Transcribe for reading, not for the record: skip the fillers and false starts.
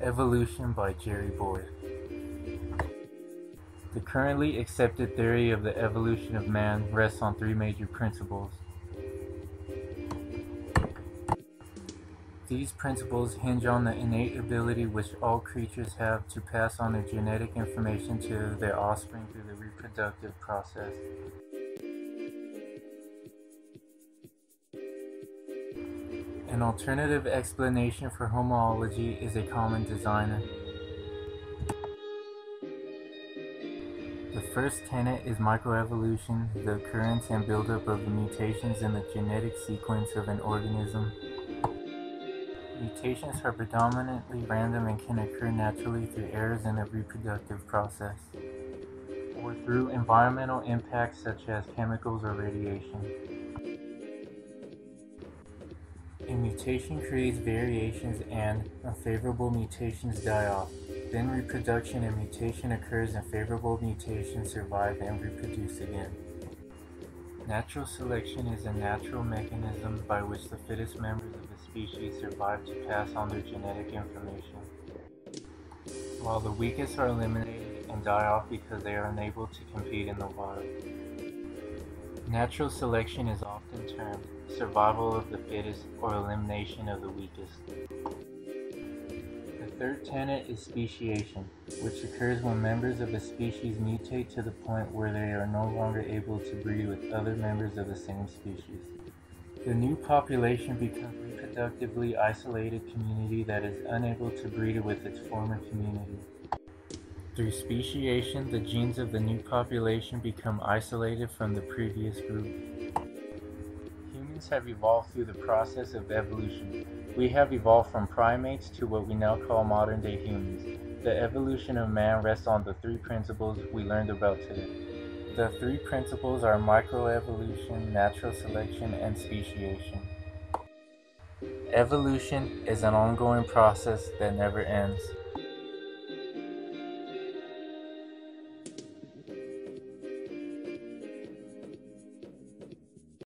Evolution by Jerry Boyd. The currently accepted theory of the evolution of man rests on three major principles. These principles hinge on the innate ability which all creatures have to pass on their genetic information to their offspring through the reproductive process. An alternative explanation for homology is a common designer. The first tenet is microevolution, the occurrence and buildup of the mutations in the genetic sequence of an organism. Mutations are predominantly random and can occur naturally through errors in the reproductive process, or through environmental impacts such as chemicals or radiation. A mutation creates variations and unfavorable mutations die off. Then reproduction and mutation occurs and favorable mutations survive and reproduce again. Natural selection is a natural mechanism by which the fittest members of the species survive to pass on their genetic information, while the weakest are eliminated and die off because they are unable to compete in the wild. Natural selection is often termed survival of the fittest or elimination of the weakest. The third tenet is speciation, which occurs when members of a species mutate to the point where they are no longer able to breed with other members of the same species. The new population becomes a reproductively isolated community that is unable to breed with its former community. Through speciation, the genes of the new population become isolated from the previous group. Humans have evolved through the process of evolution. We have evolved from primates to what we now call modern-day humans. The evolution of man rests on the three principles we learned about today. The three principles are microevolution, natural selection, and speciation. Evolution is an ongoing process that never ends.